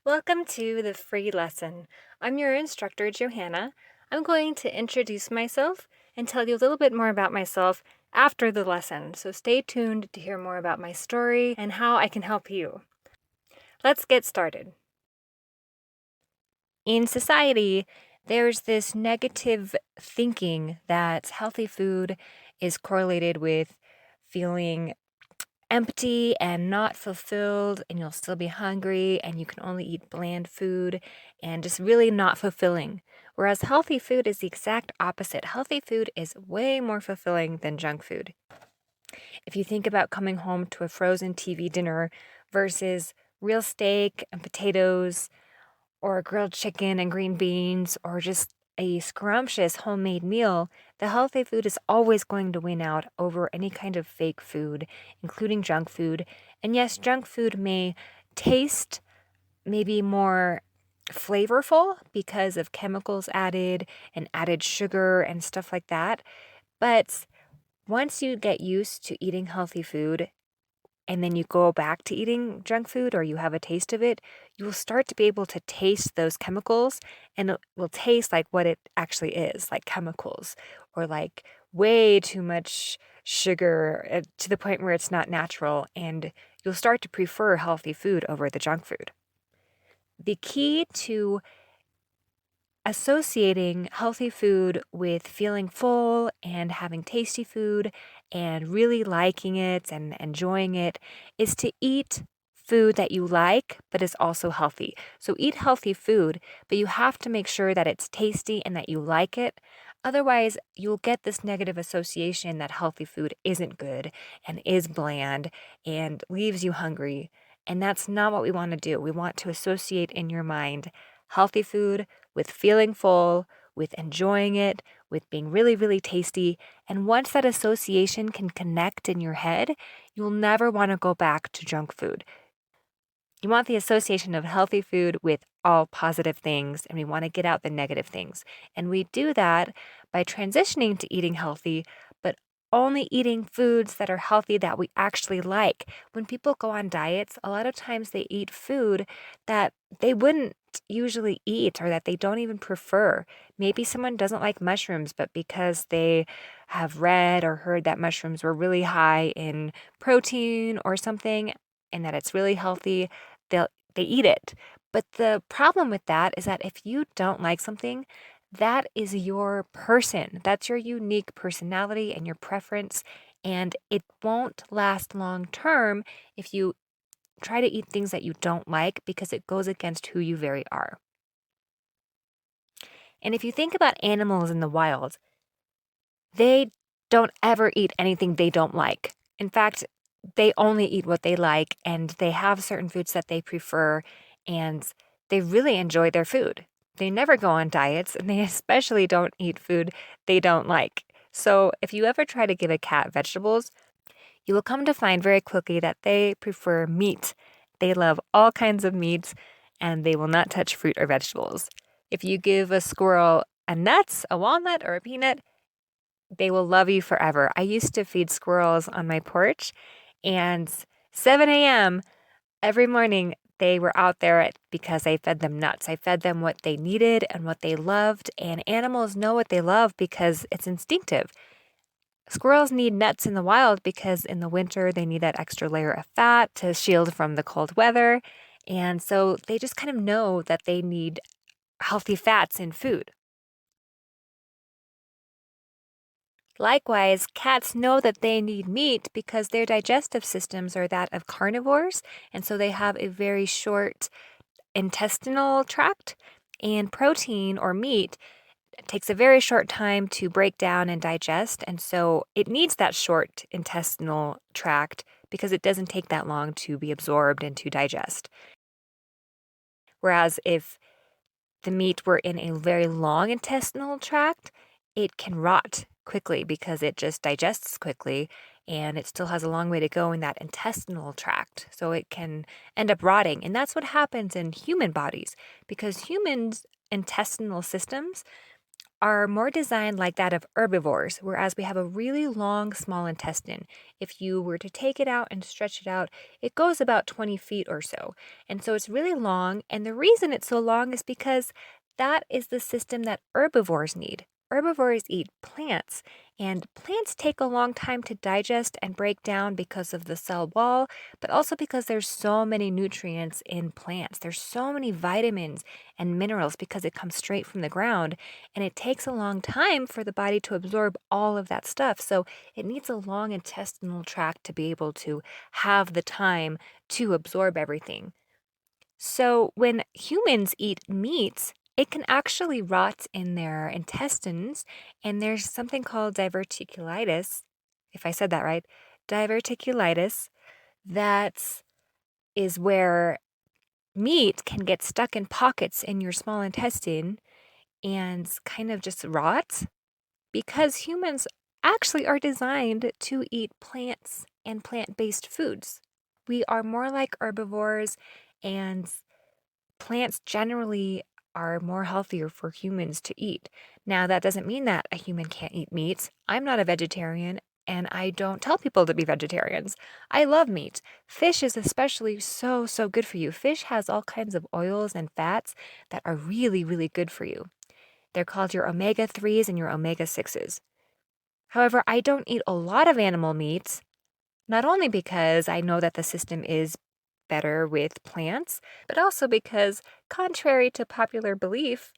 Welcome to the free lesson. I'm your instructor, Johanna. I'm going to introduce myself and tell you a little bit more about myself after the lesson, so stay tuned to hear more about my story and how I can help you. Let's get started. In society, there's this negative thinking that healthy food is correlated with feeling empty and not fulfilled, and you'll still be hungry, and you can only eat bland food and just really not fulfilling. Whereas healthy food is the exact opposite. Healthy food is way more fulfilling than junk food. If you think about coming home to a frozen TV dinner versus real steak and potatoes, or grilled chicken and green beans, or just a scrumptious homemade meal, the healthy food is always going to win out over any kind of fake food, including junk food. And yes, junk food may taste maybe more flavorful because of chemicals added and added sugar and stuff like that. But once you get used to eating healthy food, and then you go back to eating junk food or you have a taste of it, you will start to be able to taste those chemicals, and it will taste like what it actually is, like chemicals or like way too much sugar to the point where it's not natural, and you'll start to prefer healthy food over the junk food. The key to associating healthy food with feeling full and having tasty food and really liking it and enjoying it is to eat food that you like but is also healthy. So eat healthy food, but you have to make sure that it's tasty and that you like it. Otherwise, you'll get this negative association that healthy food isn't good and is bland and leaves you hungry. And that's not what we want to do. We want to associate in your mind healthy food with feeling full, with enjoying it, with being really, really tasty. And once that association can connect in your head, you'll never want to go back to junk food. You want the association of healthy food with all positive things, and we want to get out the negative things. And we do that by transitioning to eating healthy, but only eating foods that are healthy that we actually like. When people go on diets, a lot of times they eat food that they wouldn't usually eat or that they don't even prefer. Maybe someone doesn't like mushrooms, but because they have read or heard that mushrooms were really high in protein or something and that it's really healthy, they eat it. But the problem with that is that if you don't like something, that is your person. That's your unique personality and your preference. And it won't last long term if you try to eat things that you don't like, because it goes against who you very are. And if you think about animals in the wild, they don't ever eat anything they don't like. In fact, they only eat what they like, and they have certain foods that they prefer, and they really enjoy their food. They never go on diets, and they especially don't eat food they don't like. So if you ever try to give a cat vegetables, you will come to find very quickly that they prefer meat. They love all kinds of meats, and they will not touch fruit or vegetables. If you give a squirrel a nut, a walnut, or a peanut, they will love you forever. I used to feed squirrels on my porch, and 7 a.m. every morning they were out there because I fed them nuts. I fed them what they needed and what they loved, and animals know what they love because it's instinctive. Squirrels need nuts in the wild because in the winter they need that extra layer of fat to shield from the cold weather, and so they just kind of know that they need healthy fats in food. Likewise, cats know that they need meat because their digestive systems are that of carnivores, and so they have a very short intestinal tract, and protein or meat takes a very short time to break down and digest, and so it needs that short intestinal tract because it doesn't take that long to be absorbed and to digest. Whereas if the meat were in a very long intestinal tract, it can rot quickly because it just digests quickly, and it still has a long way to go in that intestinal tract. So it can end up rotting. And that's what happens in human bodies, because humans' intestinal systems are more designed like that of herbivores, whereas we have a really long small intestine. If you were to take it out and stretch it out, it goes about 20 feet or so. And so it's really long. And the reason it's so long is because that is the system that herbivores need. Herbivores eat plants, and plants take a long time to digest and break down because of the cell wall, but also because there's so many nutrients in plants. There's so many vitamins and minerals because it comes straight from the ground, and it takes a long time for the body to absorb all of that stuff. So it needs a long intestinal tract to be able to have the time to absorb everything. So when humans eat meats, it can actually rot in their intestines, and there's something called diverticulitis, if I said that right, diverticulitis, that is where meat can get stuck in pockets in your small intestine and kind of just rot because humans actually are designed to eat plants and plant-based foods. We are more like herbivores, and plants generally are more healthier for humans to eat. Now, that doesn't mean that a human can't eat meat. I'm not a vegetarian, and I don't tell people to be vegetarians. I love meat. Fish is especially so good for you. Fish has all kinds of oils and fats that are really, really good for you. They're called your omega 3s and your omega 6s. However, I don't eat a lot of animal meats, not only because I know that the system is better with plants, but also because, contrary to popular belief,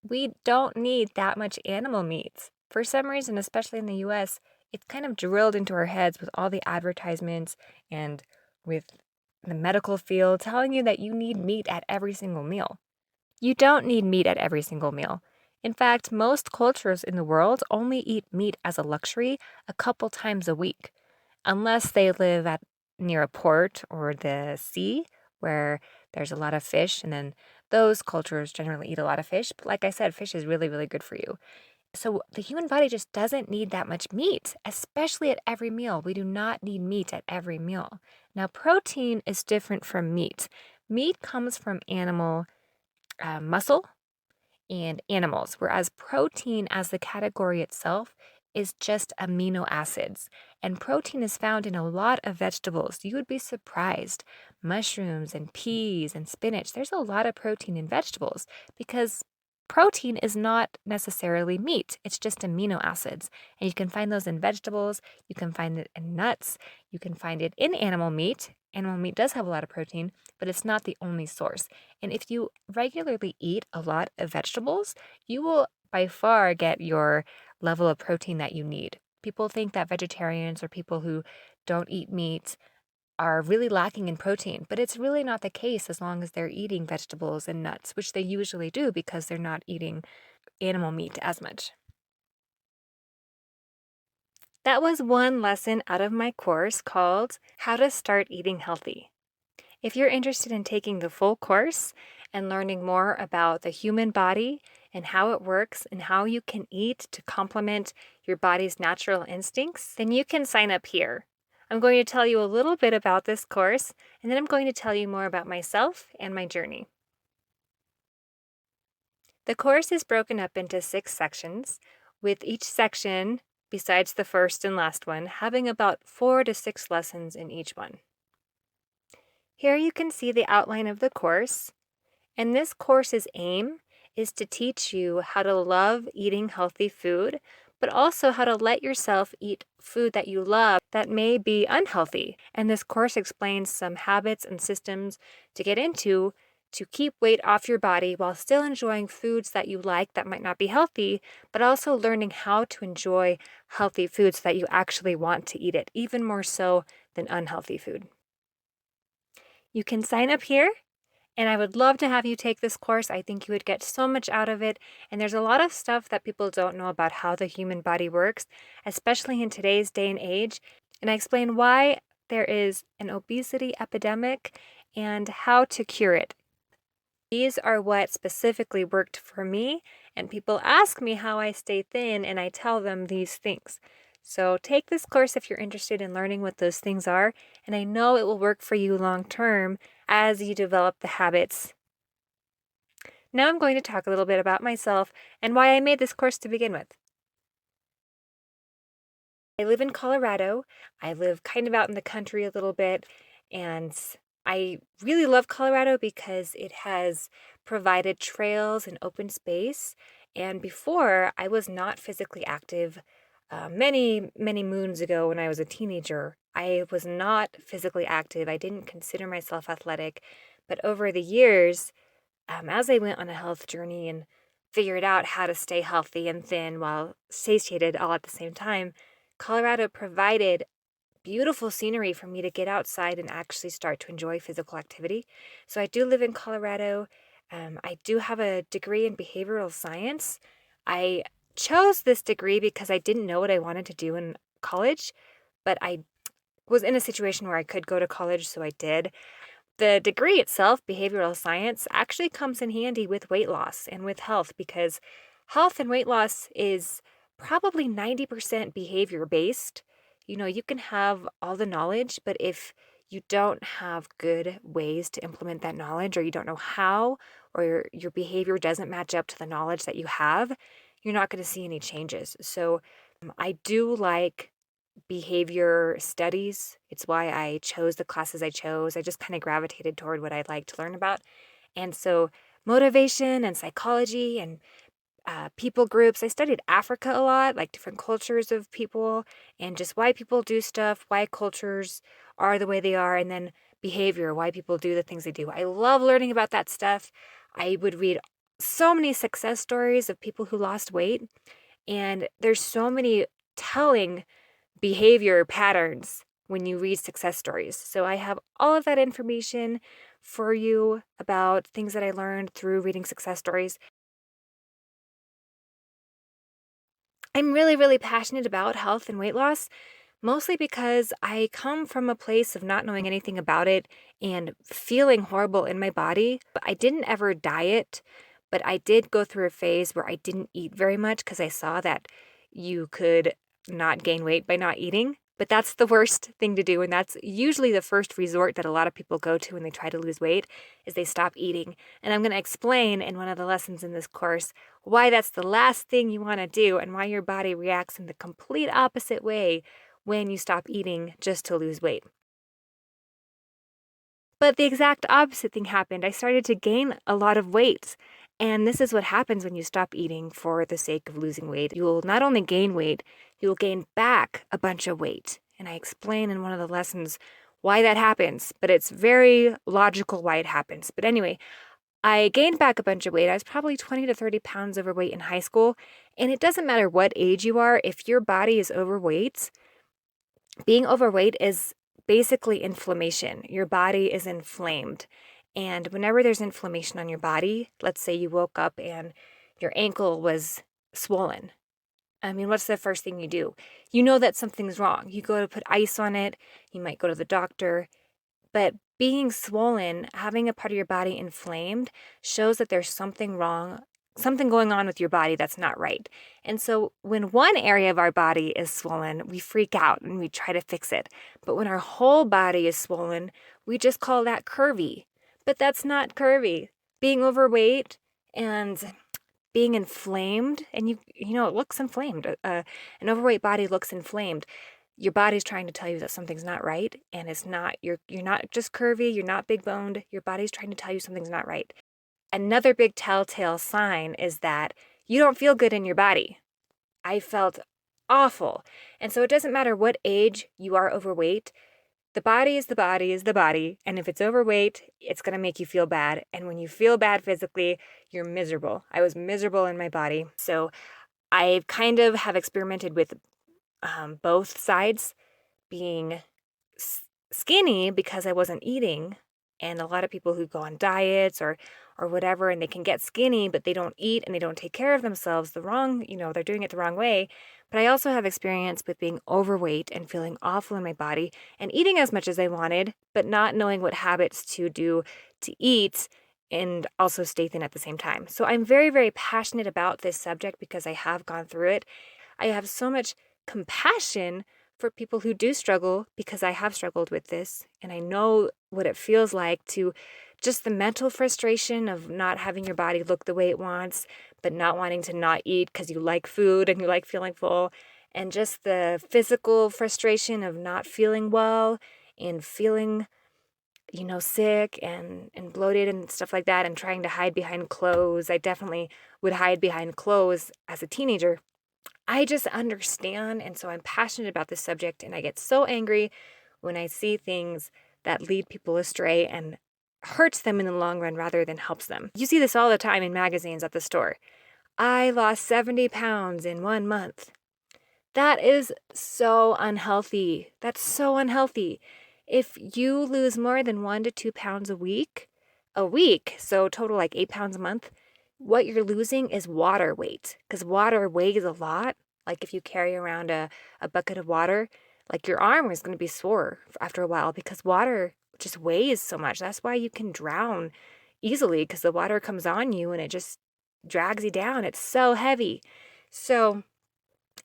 we don't need that much animal meat. For some reason, especially in the US, it's kind of drilled into our heads with all the advertisements and with the medical field telling you that you need meat at every single meal. You don't need meat at every single meal. In fact, most cultures in the world only eat meat as a luxury a couple times a week, unless they live near a port or the sea where there's a lot of fish, and then those cultures generally eat a lot of fish. But like I said, fish is really, really good for you. So the human body just doesn't need that much meat, especially at every meal. We do not need meat at every meal. Now, protein is different from meat. Meat comes from animal muscle and animals, whereas protein as the category itself is just amino acids. And protein is found in a lot of vegetables. You would be surprised. Mushrooms and peas and spinach, there's a lot of protein in vegetables because protein is not necessarily meat. It's just amino acids. And you can find those in vegetables. You can find it in nuts. You can find it in animal meat. Animal meat does have a lot of protein, but it's not the only source. And if you regularly eat a lot of vegetables, you will by far get your level of protein that you need. People think that vegetarians or people who don't eat meat are really lacking in protein, but it's really not the case as long as they're eating vegetables and nuts, which they usually do because they're not eating animal meat as much. That was one lesson out of my course called How to Start Eating Healthy. If you're interested in taking the full course and learning more about the human body and how it works and how you can eat to complement your body's natural instincts, then you can sign up here. I'm going to tell you a little bit about this course, and then I'm going to tell you more about myself and my journey. The course is broken up into 6 sections, with each section, besides the first and last one, having about 4 to 6 lessons in each one. Here you can see the outline of the course, and this course's aim is to teach you how to love eating healthy food, but also how to let yourself eat food that you love that may be unhealthy. And this course explains some habits and systems to get into to keep weight off your body while still enjoying foods that you like that might not be healthy, but also learning how to enjoy healthy foods that you actually want to eat it, even more so than unhealthy food. You can sign up here, and I would love to have you take this course. I think you would get so much out of it, and there's a lot of stuff that people don't know about how the human body works, especially in today's day and age, and I explain why there is an obesity epidemic and how to cure it. These are what specifically worked for me, and people ask me how I stay thin, and I tell them these things. So take this course if you're interested in learning what those things are, and I know it will work for you long term as you develop the habits. Now I'm going to talk a little bit about myself and why I made this course to begin with. I live in Colorado. I live kind of out in the country a little bit, and I really love Colorado because it has provided trails and open space. And before, I was not physically active. Many, many moons ago, when I was a teenager, I was not physically active. I didn't consider myself athletic. But over the years, as I went on a health journey and figured out how to stay healthy and thin while satiated all at the same time, Colorado provided beautiful scenery for me to get outside and actually start to enjoy physical activity. So I do live in Colorado. I do have a degree in behavioral science. I chose this degree because I didn't know what I wanted to do in college, but I was in a situation where I could go to college, so I did. The degree itself, behavioral science, actually comes in handy with weight loss and with health because health and weight loss is probably 90% behavior based. You can have all the knowledge, but if you don't have good ways to implement that knowledge, or you don't know how, or your behavior doesn't match up to the knowledge that you have, you're not going to see any changes. So I do like behavior studies. It's why I chose the classes I chose. I just kind of gravitated toward what I like to learn about. And so, motivation and psychology and people groups. I studied Africa a lot, like different cultures of people and just why people do stuff, why cultures are the way they are, and then behavior, why people do the things they do. I love learning about that stuff. I would read so many success stories of people who lost weight, and there's so many telling behavior patterns when you read success stories. So I have all of that information for you about things that I learned through reading success stories. I'm really, really passionate about health and weight loss, mostly because I come from a place of not knowing anything about it and feeling horrible in my body. I didn't ever diet, but I did go through a phase where I didn't eat very much because I saw that you could not gain weight by not eating. But that's the worst thing to do, and that's usually the first resort that a lot of people go to when they try to lose weight is they stop eating. And I'm going to explain in one of the lessons in this course why that's the last thing you want to do and why your body reacts in the complete opposite way when you stop eating just to lose weight. But the exact opposite thing happened. I started to gain a lot of weight. And this is what happens when you stop eating for the sake of losing weight. You'll not only gain weight, you'll gain back a bunch of weight. And I explain in one of the lessons why that happens, but it's very logical why it happens. But anyway, I gained back a bunch of weight. I was probably 20 to 30 pounds overweight in high school. And it doesn't matter what age you are, if your body is overweight, being overweight is basically inflammation. Your body is inflamed. And whenever there's inflammation on your body, let's say you woke up and your ankle was swollen. I mean, what's the first thing you do? You know that something's wrong. You go to put ice on it. You might go to the doctor. But being swollen, having a part of your body inflamed, shows that there's something wrong, something going on with your body that's not right. And so when one area of our body is swollen, we freak out and we try to fix it. But when our whole body is swollen, we just call that curvy. But that's not curvy. Being overweight and being inflamed, and it looks inflamed. An overweight body looks inflamed. Your body's trying to tell you that something's not right, and it's not. You're not just curvy, you're not big boned. Your body's trying to tell you something's not right. Another big telltale sign is that you don't feel good in your body. I felt awful. And so it doesn't matter what age you are overweight. The body is the body is the body. And if it's overweight, it's going to make you feel bad. And when you feel bad physically, you're miserable. I was miserable in my body. So I kind of have experimented with both sides, being skinny because I wasn't eating. And a lot of people who go on diets or whatever, and they can get skinny, but they don't eat and they don't take care of themselves they're doing it the wrong way. But I also have experience with being overweight and feeling awful in my body and eating as much as I wanted, but not knowing what habits to do to eat and also stay thin at the same time. So I'm very, very passionate about this subject because I have gone through it. I have so much compassion for people who do struggle because I have struggled with this and I know what it feels like to just the mental frustration of not having your body look the way it wants, but not wanting to not eat because you like food and you like feeling full, and just the physical frustration of not feeling well and feeling, sick and bloated and stuff like that, and trying to hide behind clothes. I definitely would hide behind clothes as a teenager. I just understand, and so I'm passionate about this subject, and I get so angry when I see things that lead people astray and hurts them in the long run rather than helps them. You see this all the time in magazines at the store. I lost 70 pounds in 1 month. That is so unhealthy. That's so unhealthy. If you lose more than 1 to 2 pounds a week, so total like 8 pounds a month, what you're losing is water weight, because water weighs a lot. Like if you carry around a bucket of water, like your arm is going to be sore after a while because water just weighs so much. That's why you can drown easily, because the water comes on you and it just drags you down. It's so heavy. So,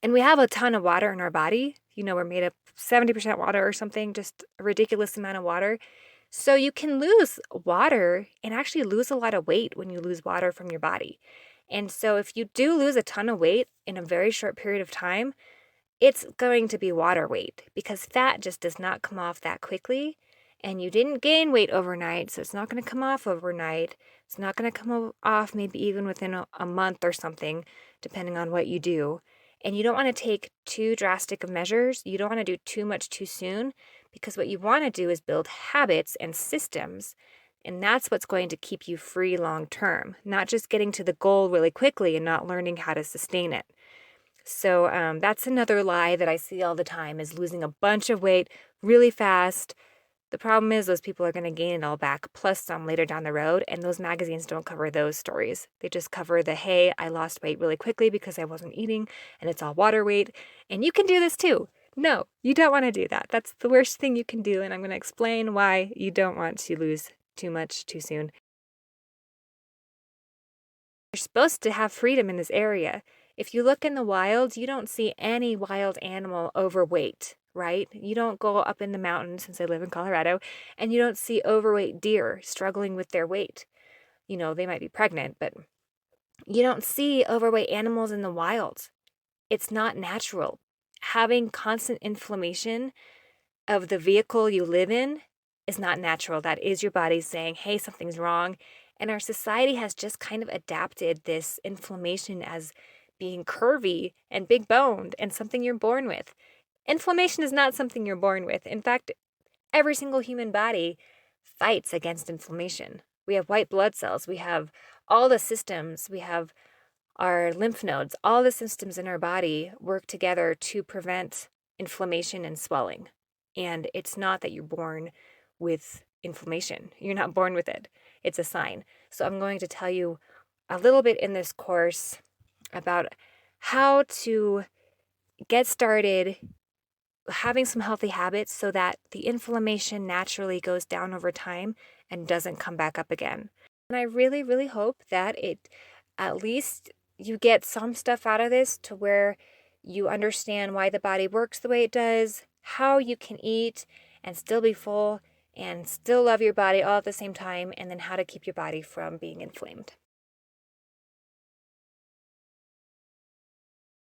and we have a ton of water in our body. We're made up 70% water or something, just a ridiculous amount of water. So you can lose water and actually lose a lot of weight when you lose water from your body. And so if you do lose a ton of weight in a very short period of time, it's going to be water weight, because fat just does not come off that quickly. And you didn't gain weight overnight, so it's not going to come off overnight. It's not going to come off maybe even within a month or something, depending on what you do. And you don't want to take too drastic of measures. You don't want to do too much too soon, because what you want to do is build habits and systems. And that's what's going to keep you free long term, not just getting to the goal really quickly and not learning how to sustain it. So that's another lie that I see all the time, is losing a bunch of weight really fast. The problem is those people are going to gain it all back, plus some later down the road, and those magazines don't cover those stories. They just cover the, hey, I lost weight really quickly because I wasn't eating, and it's all water weight, and you can do this too. No, you don't want to do that. That's the worst thing you can do, and I'm going to explain why you don't want to lose too much too soon. You're supposed to have freedom in this area. If you look in the wild, you don't see any wild animal overweight, right? You don't go up in the mountains, since I live in Colorado, and you don't see overweight deer struggling with their weight. They might be pregnant, but you don't see overweight animals in the wild. It's not natural. Having constant inflammation of the vehicle you live in is not natural. That is your body saying, hey, something's wrong. And our society has just kind of adapted this inflammation as being curvy and big boned and something you're born with. Inflammation is not something you're born with. In fact, every single human body fights against inflammation. We have white blood cells. We have all the systems. We have our lymph nodes. All the systems in our body work together to prevent inflammation and swelling. And it's not that you're born with inflammation. You're not born with it. It's a sign. So I'm going to tell you a little bit in this course about how to get started having some healthy habits so that the inflammation naturally goes down over time and doesn't come back up again. And I really, really hope that at least you get some stuff out of this, to where you understand why the body works the way it does, how you can eat and still be full and still love your body all at the same time, and then how to keep your body from being inflamed.